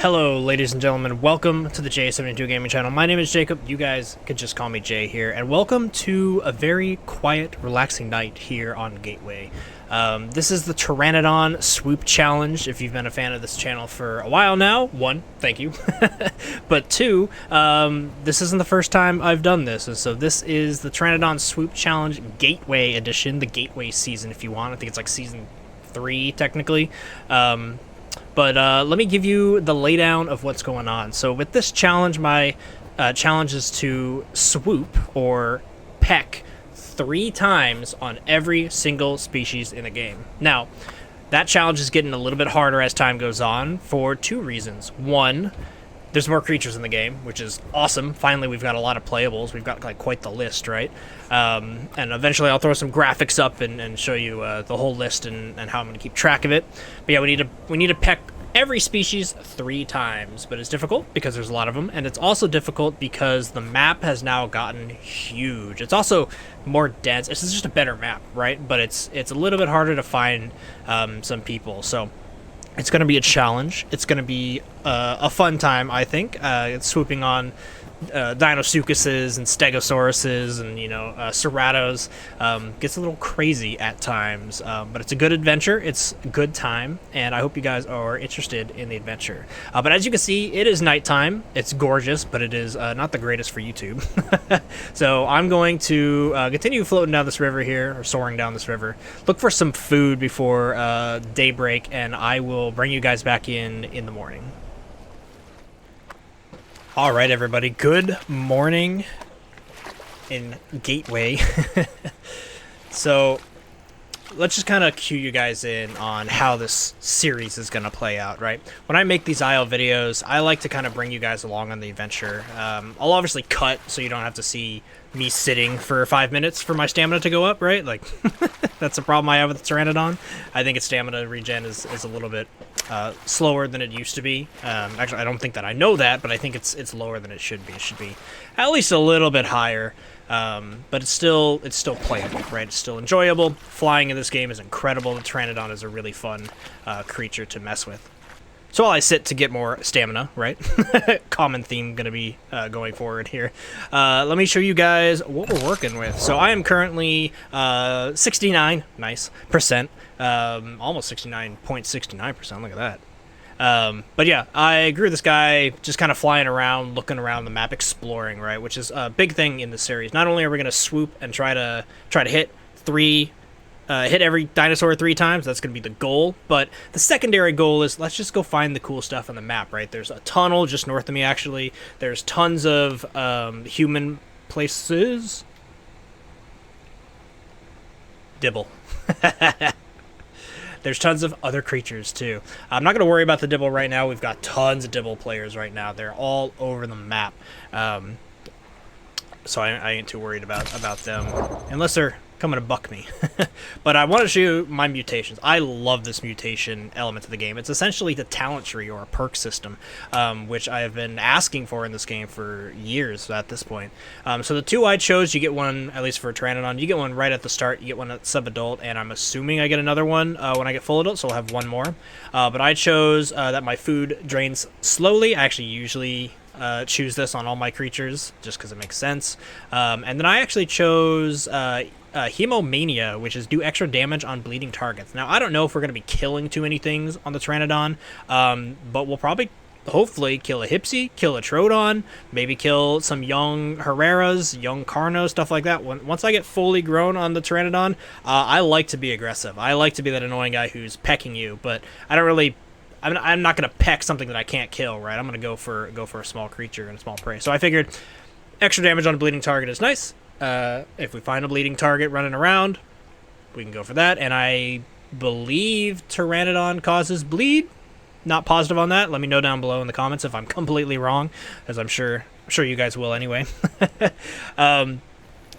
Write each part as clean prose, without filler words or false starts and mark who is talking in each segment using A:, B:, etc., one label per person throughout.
A: Hello, ladies and gentlemen. Welcome to the J72 Gaming Channel. My name is Jacob. You guys could just call me Jay here. And welcome to a very quiet, relaxing night here on Gateway. This is the Pteranodon Swoop Challenge. If you've been a fan of this channel for a while now, one, thank you. But two, this isn't the first time I've done this. And so this is the Pteranodon Swoop Challenge Gateway Edition, the Gateway season if you want. I think it's like season 3 technically. But let me give you the laydown of what's going on. So with this challenge, my challenge is to swoop or peck 3 times on every single species in the game. Now, that challenge is getting a little bit harder as time goes on for 2 reasons. One, there's more creatures in the game, which is awesome. Finally, we've got a lot of playables. We've got like quite the list, right? And eventually I'll throw some graphics up and show you the whole list and how I'm going to keep track of it. But yeah, we need to peck every species 3 times, but it's difficult because there's a lot of them, and it's also difficult because the map has now gotten huge. It's also more dense. It's just a better map, right? But it's a little bit harder to find some people. So it's going to be a challenge. It's going to be a fun time, I think. It's swooping on Deinosuchuses and Stegosauruses and, Ceratos. Gets a little crazy at times, but it's a good adventure. It's a good time, and I hope you guys are interested in the adventure. But as you can see, it is nighttime. It's gorgeous, but it is not the greatest for YouTube. So I'm going to continue floating down this river here, or soaring down this river. Look for some food before daybreak, and I will bring you guys back in the morning. All right, everybody. Good morning in Gateway. So let's just kind of cue you guys in on how this series is going to play out, right? When I make these IL videos, I like to kind of bring you guys along on the adventure. I'll obviously cut so you don't have to see me sitting for 5 minutes for my stamina to go up, right? Like, that's a problem I have with the Pteranodon. I think its stamina regen is a little bit slower than it used to be. Actually, I don't think that I know that, but I think it's lower than it should be. It should be at least a little bit higher, but it's still playable, right? It's still enjoyable. Flying in this game is incredible. The Pteranodon is a really fun creature to mess with. So while I sit to get more stamina, right? Common theme going to be going forward here. Let me show you guys what we're working with. So I am currently 69, nice, percent. Almost 69.69%, look at that. But yeah, I grew this guy just kind of flying around, looking around the map, exploring, right? Which is a big thing in the series. Not only are we going to swoop and try to hit hit every dinosaur 3 times, that's going to be the goal, but the secondary goal is let's just go find the cool stuff on the map, right? There's a tunnel just north of me, actually. There's tons of human places. Dibble. There's tons of other creatures, too. I'm not going to worry about the Dibble right now. We've got tons of Dibble players right now. They're all over the map. So I ain't too worried about them, unless they're coming to buck me. But I want to show you my mutations. I love this mutation element of the game. It's essentially the talent tree or a perk system, which I have been asking for in this game for years at this point. So the 2 I chose, you get one, at least for a Pteranodon, you get one right at the start, you get one at sub-adult, and I'm assuming I get another one when I get full adult, so I'll have one more. But I chose that my food drains slowly. I actually usually choose this on all my creatures just because it makes sense. And then I actually chose Hemomania, which is do extra damage on bleeding targets. Now, I don't know if we're going to be killing too many things on the Pteranodon, but we'll probably, hopefully, kill a Hypsy, kill a Troodon, maybe kill some young Herreras, young Carnos, stuff like that. Once I get fully grown on the Pteranodon, I like to be aggressive. I like to be that annoying guy who's pecking you, but I don't really... I'm not going to peck something that I can't kill, right? I'm going to go for a small creature and a small prey. So I figured extra damage on a bleeding target is nice. If we find a bleeding target running around, we can go for that. And I believe Pteranodon causes bleed. Not positive on that. Let me know down below in the comments if I'm completely wrong, as I'm sure you guys will anyway.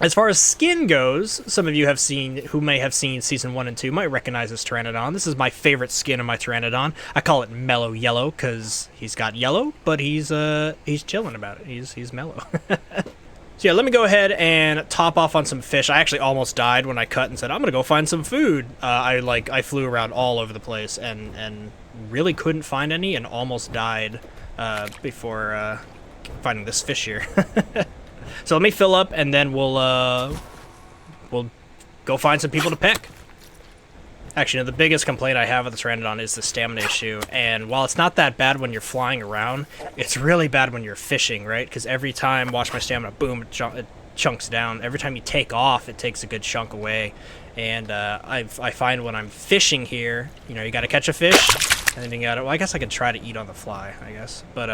A: As far as skin goes, some of you who may have seen season 1 and 2 might recognize this Pteranodon. This is my favorite skin of my Pteranodon. I call it mellow yellow because he's got yellow, but he's chilling about it. He's mellow. So yeah, let me go ahead and top off on some fish. I actually almost died when I cut and said I'm gonna go find some food. I flew around all over the place and really couldn't find any and almost died before finding this fish here. So let me fill up, and then we'll go find some people to peck. Actually, no, the biggest complaint I have with the Pteranodon is the stamina issue, and while it's not that bad when you're flying around, it's really bad when you're fishing, right? Because every time, watch my stamina, boom, it chunks down. Every time you take off, it takes a good chunk away, and I find when I'm fishing here, you know, you got to catch a fish, and then you got to, well, I guess I could try to eat on the fly, I guess, but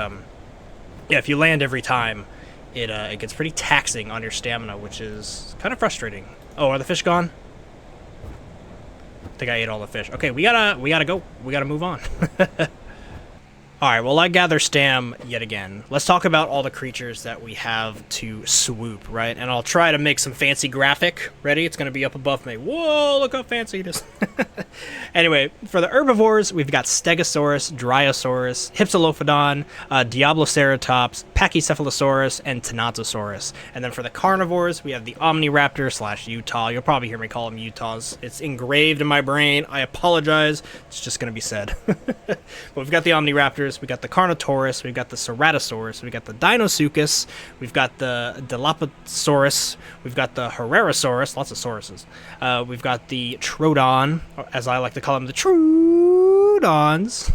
A: yeah, if you land every time, it gets pretty taxing on your stamina, which is kind of frustrating. Oh, are the fish gone? I think I ate all the fish. Okay, we gotta go. We gotta move on. Alright, well, I gather stam yet again. Let's talk about all the creatures that we have to swoop, right? And I'll try to make some fancy graphic. Ready? It's going to be up above me. Whoa, look how fancy it is. Anyway, for the herbivores, we've got Stegosaurus, Dryosaurus, Hypsilophodon, Diabloceratops, Pachycephalosaurus, and Tenontosaurus. And then for the carnivores, we have the Omniraptor / Utah. You'll probably hear me call them Utahs. It's engraved in my brain. I apologize. It's just going to be said. But we've got the Omniraptors. We got the Carnotaurus, we've got the Ceratosaurus, we got the Deinosuchus, we've got the Dilophosaurus, we've got the Herrerasaurus, lots of sauruses. We've got the Troodon, or as I like to call them, the Troodons,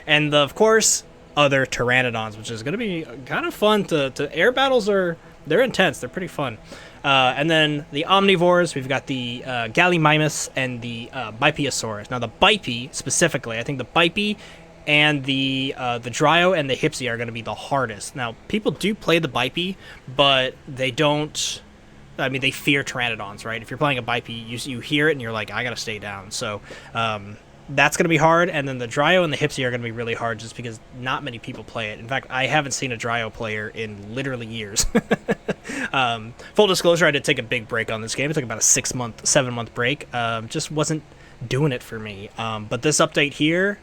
A: and of course, other Pteranodons, which is going to be kind of fun to air battles they're intense, they're pretty fun. And then the omnivores, we've got the Gallimimus and the Bipiosaurus. Now the Bipi specifically, I think the Bipi and the Dryo and the Hypsi are going to be the hardest. Now, people do play the Bipi, but they don't... I mean, they fear Pteranodons, right? If you're playing a Bipi, you hear it and you're like, I got to stay down. So that's going to be hard, and then the Dryo and the Hypsi are going to be really hard just because not many people play it. In fact, I haven't seen a Dryo player in literally years. Full disclosure, I did take a big break on this game. It took about a 7-month break. Just wasn't doing it for me. But this update here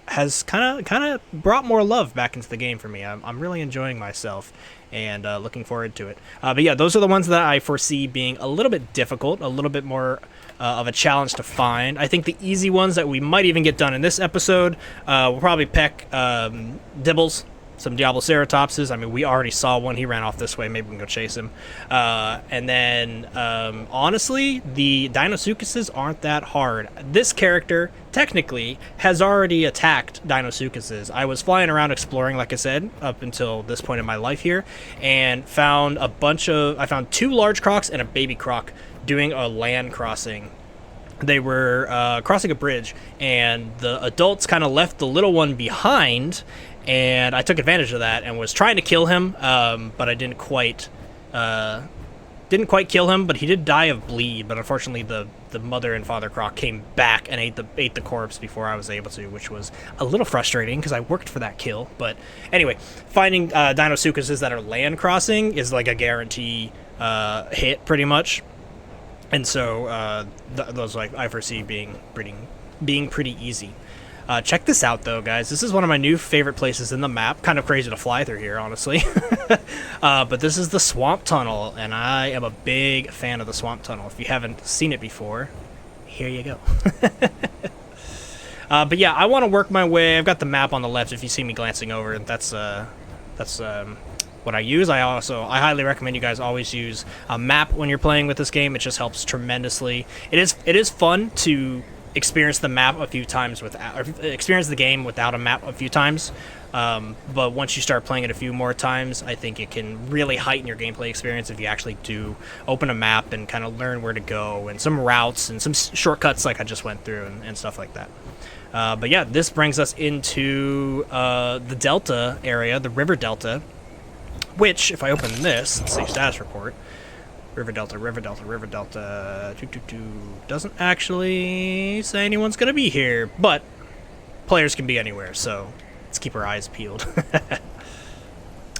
A: has kind of brought more love back into the game for me. I'm really enjoying myself and looking forward to it. But yeah, those are the ones that I foresee being a little bit difficult, a little bit more of a challenge to find. I think the easy ones that we might even get done in this episode, we'll probably peck Dibbles, some Diabloceratopses. I mean, we already saw one. He ran off this way. Maybe we can go chase him. And then, honestly, the Deinosuchuses aren't that hard. This character, technically, has already attacked Deinosuchuses. I was flying around exploring, like I said, up until this point in my life here, and found I found 2 large crocs and a baby croc doing a land crossing. They were crossing a bridge, and the adults kind of left the little one behind, and I took advantage of that and was trying to kill him, but I didn't quite kill him. But he did die of bleed. But unfortunately, the mother and father croc came back and ate the corpse before I was able to, which was a little frustrating because I worked for that kill. But anyway, finding Deinosuchuses that are land crossing is like a guarantee hit, pretty much. And so those I foresee being pretty easy. Check this out, though, guys. This is one of my new favorite places in the map. Kind of crazy to fly through here, honestly. But this is the Swamp Tunnel, and I am a big fan of the Swamp Tunnel. If you haven't seen it before, here you go. But yeah, I want to work my way. I've got the map on the left if you see me glancing over. That's what I use. I highly recommend you guys always use a map when you're playing with this game. It just helps tremendously. It is fun to experience the map a few times experience the game without a map a few times. But once you start playing it a few more times, I think it can really heighten your gameplay experience if you actually do open a map and kind of learn where to go and some routes and some shortcuts like I just went through and stuff like that. But yeah, this brings us into the Delta area, the River Delta, which, if I open this, let's see, status report, River Delta, doesn't actually say anyone's going to be here, but players can be anywhere, so let's keep our eyes peeled.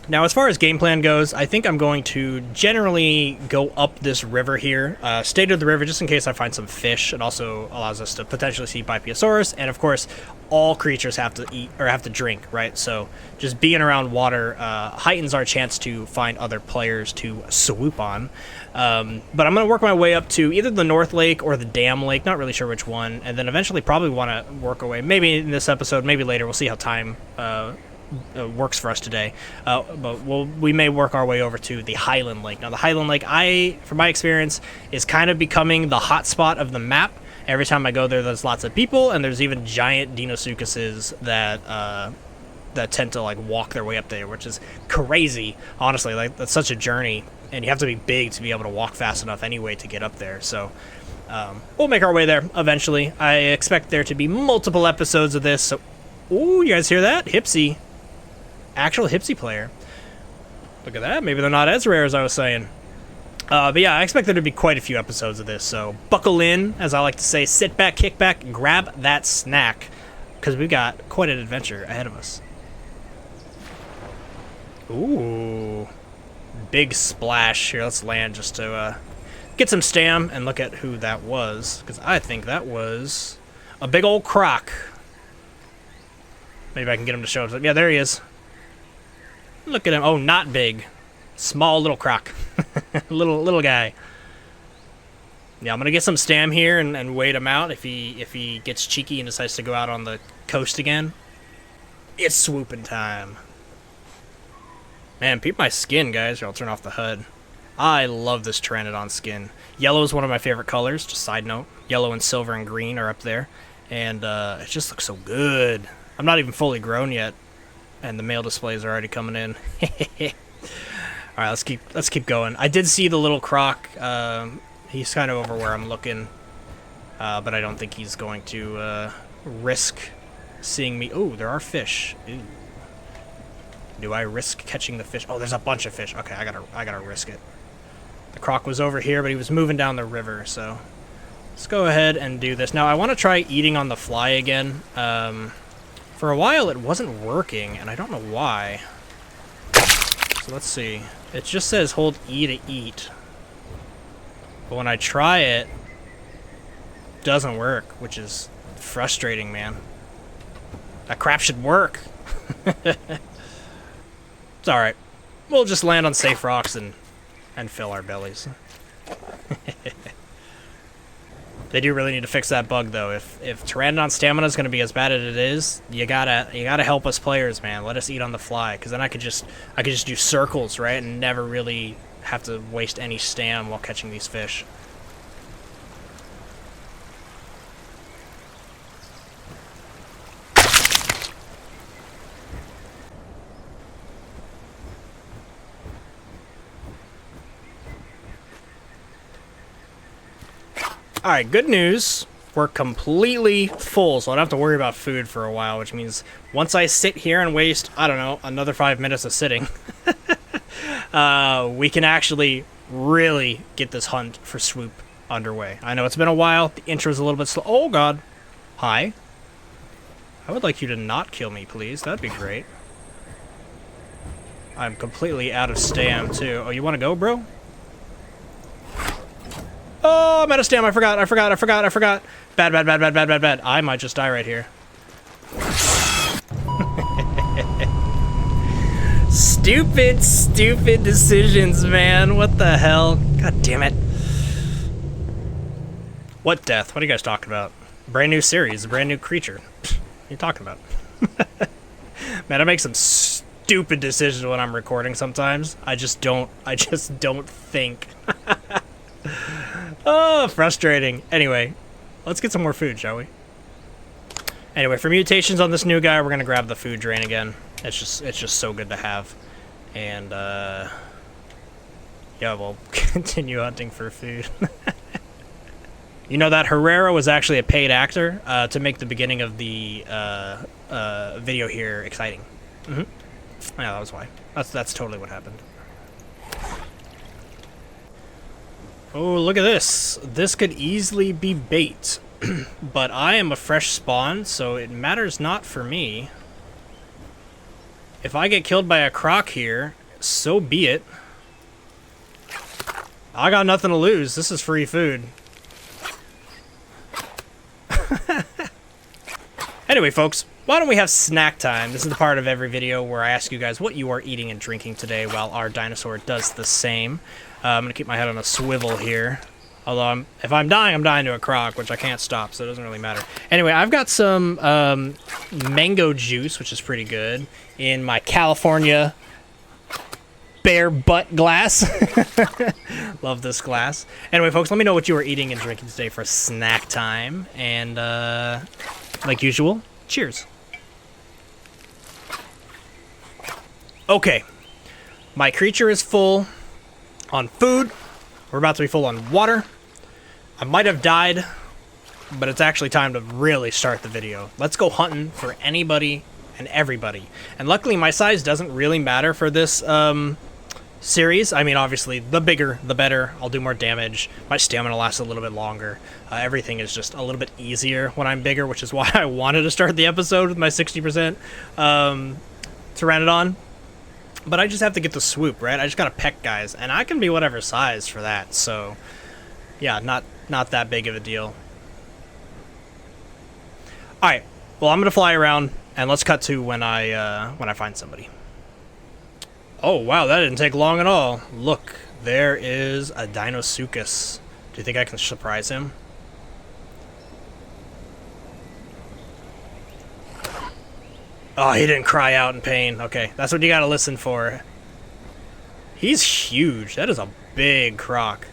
A: Now, as far as game plan goes, I think I'm going to generally go up this river here, stay to the river just in case I find some fish. It also allows us to potentially see Bipiosaurus, and of course, all creatures have to eat or have to drink, right? So just being around water heightens our chance to find other players to swoop on. But I'm going to work my way up to either the North Lake or the Dam Lake, not really sure which one, and then eventually probably want to work our way, maybe in this episode, maybe later, we'll see how time works for us today, but we may work our way over to the Highland Lake. Now, the Highland Lake, from my experience, is kind of becoming the hot spot of the map. Every time I go there, there's lots of people, and there's even giant Deinosuchuses that tend to like walk their way up there, which is crazy. Honestly, like that's such a journey, and you have to be big to be able to walk fast enough anyway to get up there. So we'll make our way there eventually. I expect there to be multiple episodes of this. So, ooh, you guys hear that? Hipsy. Actual Hipsy player. Look at that. Maybe they're not as rare as I was saying. But yeah, I expect there to be quite a few episodes of this, so buckle in, as I like to say. Sit back, kick back, grab that snack, because we've got quite an adventure ahead of us. Ooh. Big splash. Here, let's land just to get some stam and look at who that was, because I think that was a big old croc. Maybe I can get him to show up. Yeah, there he is. Look at him. Oh, not big. Small little croc. little guy. Yeah, I'm going to get some stam here and wait him out if he gets cheeky and decides to go out on the coast again. It's swooping time. Man, peep my skin, guys. Here, I'll turn off the HUD. I love this Pteranodon skin. Yellow is one of my favorite colors. Just side note. Yellow and silver and green are up there. And it just looks so good. I'm not even fully grown yet. And the male displays are already coming in. All right, let's keep going. I did see the little croc. He's kind of over where I'm looking, but I don't think he's going to risk seeing me. Oh, there are fish. Ooh. Do I risk catching the fish? Oh, there's a bunch of fish. Okay, I gotta risk it. The croc was over here, but he was moving down the river, so let's go ahead and do this. Now, I want to try eating on the fly again. For a while, it wasn't working, and I don't know why. So let's see. It just says hold E to eat. But when I try it, it doesn't work, which is frustrating, man. That crap should work. It's alright. We'll just land on safe rocks and fill our bellies. They do really need to fix that bug, though. If Pteranodon stamina is going to be as bad as it is, you gotta help us players, man. Let us eat on the fly, because then I could just do circles, right, and never really have to waste any stam while catching these fish. Alright, good news. We're completely full, so I don't have to worry about food for a while, which means once I sit here and waste, I don't know, another 5 minutes of sitting, we can actually really get this hunt for swoop underway. I know it's been a while. The intro's a little bit slow. Oh, God. Hi. I would like you to not kill me, please. That'd be great. I'm completely out of stam, too. Oh, you want to go, bro? Oh, I'm out of stam. I forgot. Bad. I might just die right here. Stupid decisions, man. What the hell? God damn it. What death? What are you guys talking about? Brand new series, a brand new creature. What are you talking about? Man, I make some stupid decisions when I'm recording sometimes. I just don't think. Oh, frustrating. Anyway, let's get some more food, shall we? Anyway, for mutations on this new guy, we're gonna grab the food drain again. It's just so good to have. And yeah, we'll continue hunting for food. You know that Herrera was actually a paid actor to make the beginning of the video here exciting. Yeah, that was why. That's totally what happened. Oh, look at this. This could easily be bait. But I am a fresh spawn, so it matters not for me. if I get killed by a croc here, so be it. I got nothing to lose. This is free food. Anyway, folks, why don't we have snack time? This is the part of every video where I ask you guys what you are eating and drinking today while our dinosaur does the same. I'm going to keep my head on a swivel here. Although, if I'm dying to a croc, which I can't stop, so it doesn't really matter. Anyway, I've got some mango juice, which is pretty good, in my California bear butt glass. Love this glass. Anyway, folks, let me know what you are eating and drinking today for snack time. And, like usual, cheers. Okay. My creature is full on food. We're about to be full on water. I might have died, but it's actually time to really start the video. Let's go hunting for anybody and everybody. And luckily, my size doesn't really matter for this series. I mean, obviously, the bigger, the better. I'll do more damage. My stamina lasts a little bit longer. Everything is just a little bit easier when I'm bigger, which is why I wanted to start the episode with my 60% Pteranodon. But I just have to get the swoop, right? I just gotta peck guys, and I can be whatever size for that, so yeah, not that big of a deal. Alright, well, I'm gonna fly around, and let's cut to when I find somebody. Oh, wow, that didn't take long at all. Look, there is a Deinosuchus. Do you think I can surprise him? Oh, he didn't cry out in pain. Okay, that's what you gotta listen for. He's huge. That is a big croc.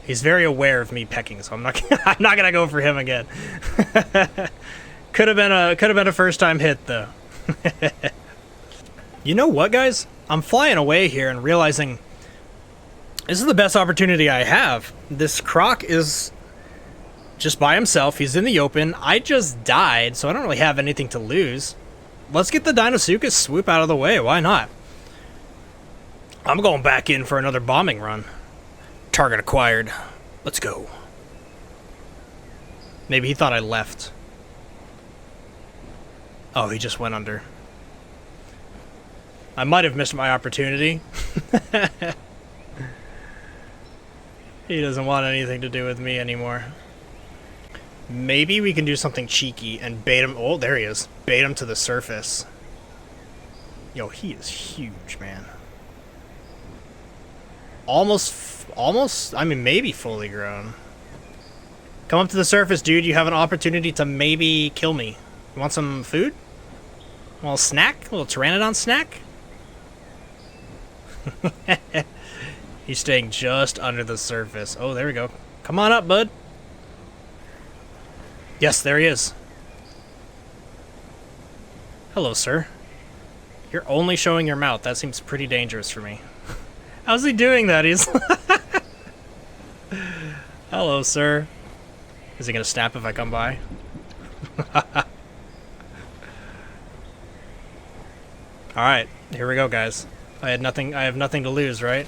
A: He's very aware of me pecking, so I'm not gonna go for him again. Could have been a first time hit though. You know what, guys? I'm flying away here and realizing this is the best opportunity I have. This croc is just by himself. He's in the open. I just died, so I don't really have anything to lose. Let's get the Deinosuchus swoop out of the way. Why not? I'm going back in for another bombing run. Target acquired. Let's go. Maybe he thought I left. Oh, he just went under. I might have missed my opportunity. He doesn't want anything to do with me anymore. Maybe we can do something cheeky and bait him. Oh, there he is. Bait him to the surface. Yo, he is huge, man. Almost, I mean, maybe fully grown. Come up to the surface, dude. You have an opportunity to maybe kill me. You want some food? A little snack? A little Pteranodon snack? He's staying just under the surface. Oh, there we go. Come on up, bud. Yes, there he is. Hello, sir. You're only showing your mouth. That seems pretty dangerous for me. How's he doing that? He's... Hello, sir. Is he gonna snap if I come by? Alright, here we go, guys. I have nothing to lose, right?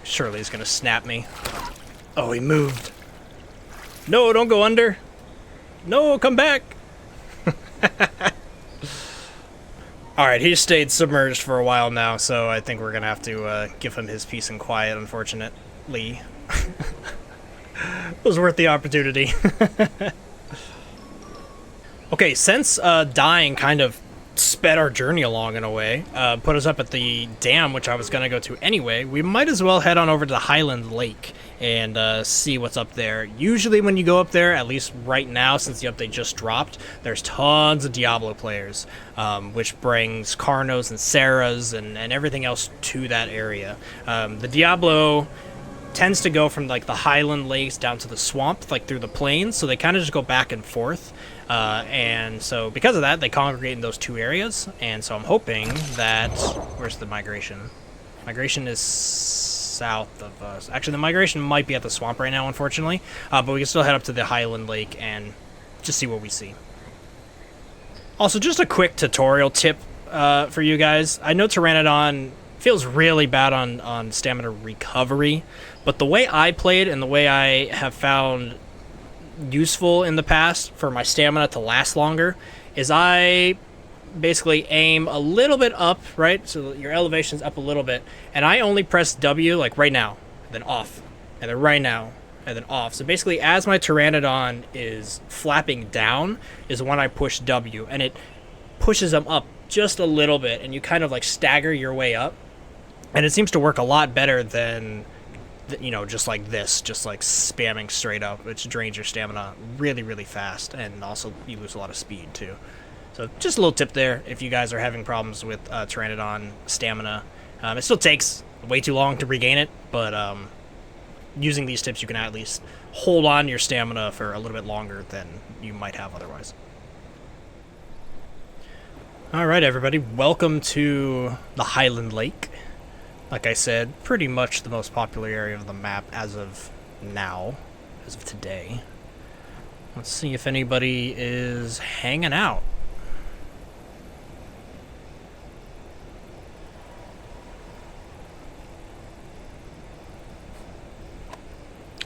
A: Surely he's gonna snap me. Oh, he moved. No, don't go under. No, come back. Alright, he's stayed submerged for a while now, so I think we're gonna have to give him his peace and quiet, unfortunately. It was worth the opportunity. Okay, since dying kind of sped our journey along in a way, put us up at the dam, which I was going to go to anyway, we might as well head on over to the Highland Lake and see what's up there. Usually when you go up there, at least right now since the update just dropped, there's tons of Diablo players, which brings Carnos and Sarahs and everything else to that area. The Diablo tends to go from like the Highland Lakes down to the swamp, like through the plains, so they kind of just go back and forth. And so because of that, they congregate in those two areas, and so I'm hoping that... Where's the migration? Migration is south of us. Actually, the migration might be at the swamp right now, unfortunately, but we can still head up to the Highland Lake and just see what we see. Also, just a quick tutorial tip for you guys. I know Pteranodon feels really bad on stamina recovery, but the way I played and the way I have found useful in the past for my stamina to last longer is I basically aim a little bit up, right? So your elevation's up a little bit, and I only press W like right now, and then off, and then right now, and then off. So basically, as my Pteranodon is flapping down, is when I push W, and it pushes them up just a little bit, and you kind of like stagger your way up, and it seems to work a lot better than, you know, just like this, just like spamming straight up, which drains your stamina really, really fast, and also you lose a lot of speed too. So just a little tip there if you guys are having problems with Pteranodon stamina. It still takes way too long to regain it, but using these tips you can at least hold on to your stamina for a little bit longer than you might have otherwise. Alright everybody, welcome to the Highland Lake. Like I said, pretty much the most popular area of the map as of now, as of today. Let's see if anybody is hanging out.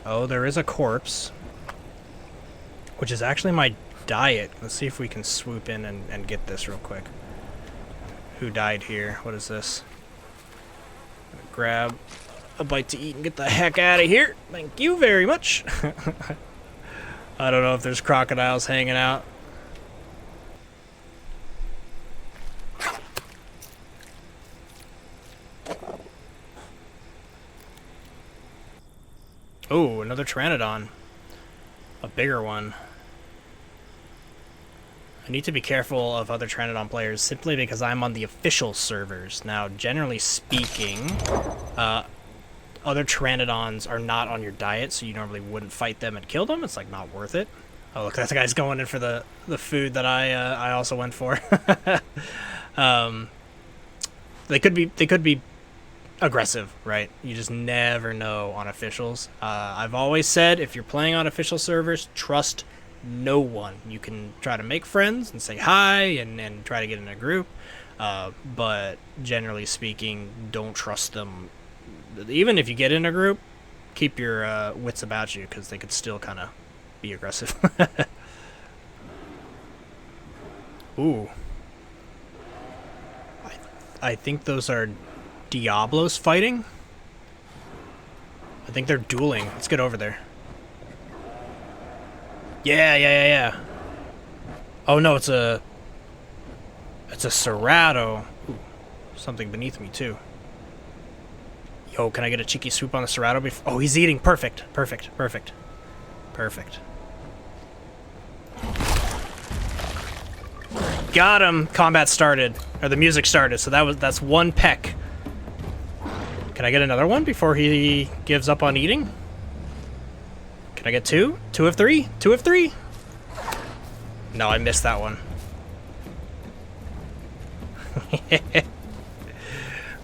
A: Oh, there is a corpse, which is actually my diet. Let's see if we can swoop in and get this real quick. Who died here? What is this? Grab a bite to eat and get the heck out of here. Thank you very much. I don't know if there's crocodiles hanging out. Oh, another Pteranodon. A bigger one. I need to be careful of other Pteranodon players simply because I'm on the official servers. Now, generally speaking, other Pteranodons are not on your diet, so you normally wouldn't fight them and kill them. It's like not worth it. Oh, look, that guy's going in for the food that I also went for. They could be aggressive, right? You just never know on officials. I've always said if you're playing on official servers, trust no one. You can try to make friends and say hi and try to get in a group, but generally speaking, don't trust them. Even if you get in a group, keep your wits about you because they could still kind of be aggressive. Ooh. I think those are Diablos fighting. I think they're dueling. Let's get over there. Yeah. Oh no, it's a Cerrado. Ooh, something beneath me too. Yo, can I get a cheeky swoop on the Cerrado before? Oh, he's eating. Perfect. Got him. Combat started, or the music started. So that's one peck. Can I get another one before he gives up on eating? Can I get two? 2 of 3? 2 of 3? No, I missed that one.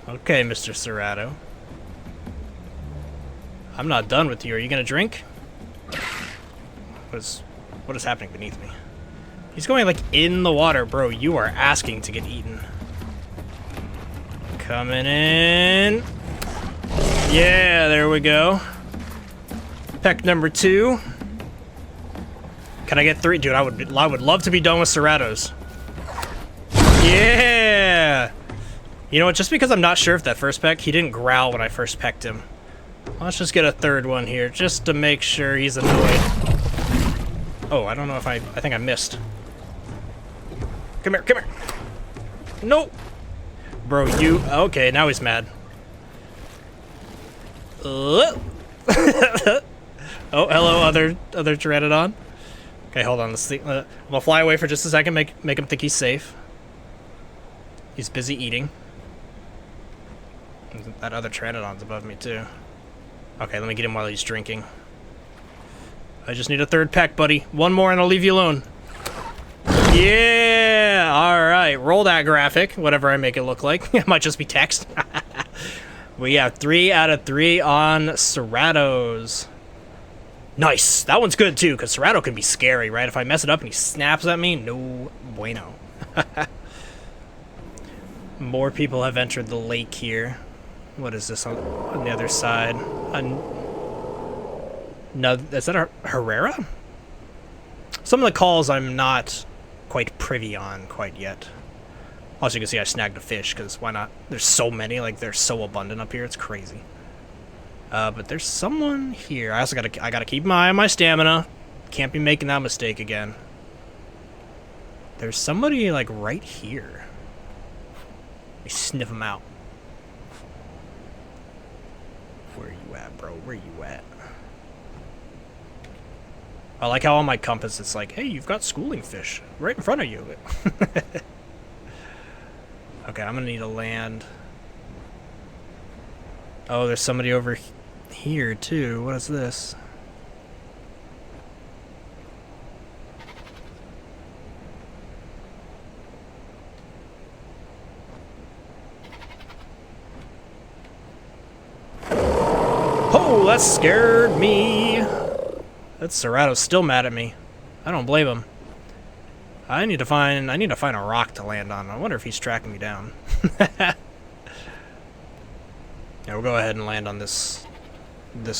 A: Okay, Mr. Cerrado. I'm not done with you. Are you gonna drink? What is happening beneath me? He's going like in the water, bro. You are asking to get eaten. Coming in. Yeah, there we go. Peck number 2. Can I get 3? Dude, I would love to be done with Cerrados. Yeah! You know what, just because I'm not sure if that first peck, he didn't growl when I first pecked him. Let's just get a third one here, just to make sure he's annoyed. Oh, I don't know if I think I missed. Come here. No! Bro, you... Okay, now he's mad. Oh, hello, other Pteranodon. Okay, hold on. I'm gonna fly away for just a second. Make him think he's safe. He's busy eating. That other Pteranodon's above me too. Okay, let me get him while he's drinking. I just need a third peck, buddy. One more and I'll leave you alone. Yeah! Alright, roll that graphic, whatever I make it look like. It might just be text. We have 3 out of 3 on Cerrados. Nice! That one's good too, because Cerrado can be scary, right? If I mess it up and he snaps at me, no bueno. More people have entered the lake here. What is this on the other side? No, is that a Herrera? Some of the calls I'm not quite privy on quite yet. Also, you can see I snagged a fish, because why not? There's so many, like, they're so abundant up here, it's crazy. But there's someone here. I gotta keep my eye on my stamina. Can't be making that mistake again. There's somebody, like, right here. Let me sniff him out. Where you at, bro? Where you at? I like how on my compass it's like, hey, you've got schooling fish right in front of you. Okay, I'm gonna need to land. Oh, there's somebody over here too. What is this? Oh, that scared me. That Cerato's still mad at me. I don't blame him. I need to find a rock to land on. I wonder if he's tracking me down. Yeah, we'll go ahead and land on this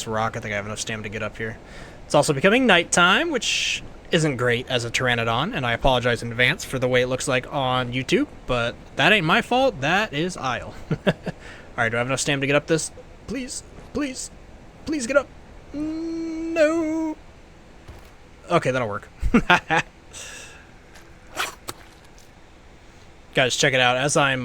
A: rock. I think I have enough stamina to get up here. It's also becoming nighttime, which isn't great as a Pteranodon, and I apologize in advance for the way it looks like on YouTube, but that ain't my fault. That is Isle. Alright, do I have enough stamina to get up this? Please, please, please get up. No. Okay, that'll work. Guys, check it out. As I'm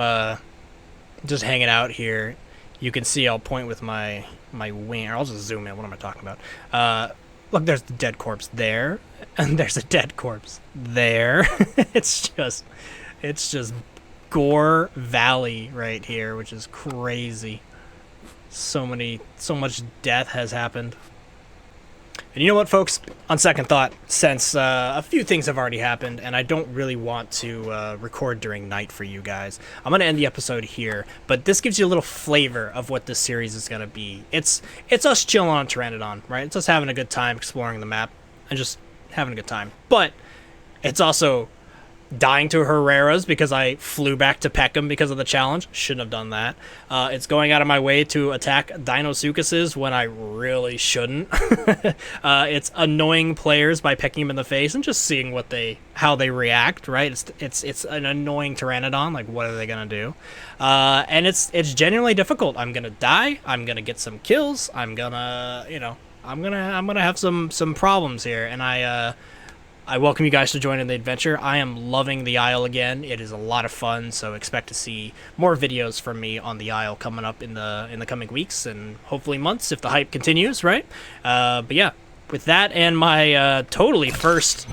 A: just hanging out here, you can see I'll point with my wing, or I'll just zoom in. What am I talking about? Look, there's the dead corpse there, and there's a dead corpse there. It's just Gore Valley right here, which is crazy. So much death has happened. And you know what, folks? On second thought, since a few things have already happened, and I don't really want to record during night for you guys, I'm going to end the episode here, but this gives you a little flavor of what this series is going to be. It's us chilling on Pteranodon, right? It's us having a good time exploring the map and just having a good time. But it's also dying to Herrera's because I flew back to Peckham because of the challenge. Shouldn't have done that. It's going out of my way to attack Dinosuchuses when I really shouldn't. It's annoying players by pecking them in the face and just seeing how they react, right? It's an annoying Pteranodon, like what are they gonna do? And it's genuinely difficult. I'm gonna die, I'm gonna get some kills, I'm gonna have some problems here, and I welcome you guys to join in the adventure. I am loving the Isle again. It is a lot of fun, so expect to see more videos from me on the Isle coming up in the coming weeks and hopefully months if the hype continues, right? But yeah, with that and my totally first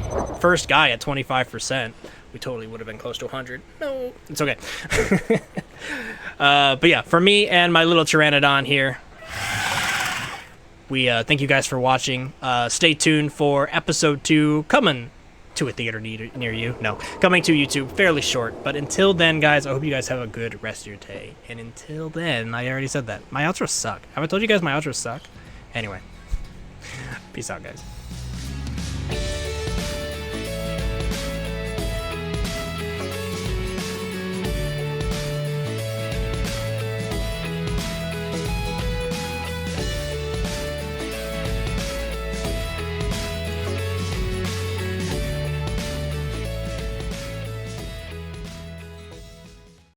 A: guy at 25%, we totally would have been close to 100. No, it's okay. But yeah, for me and my little Pteranodon here, we thank you guys for watching. Stay tuned for episode 2 coming to a theater near you. No, coming to YouTube fairly short. But until then, guys, I hope you guys have a good rest of your day. And until then, I already said that. My outros suck. Have I told you guys my outros suck? Anyway, peace out, guys.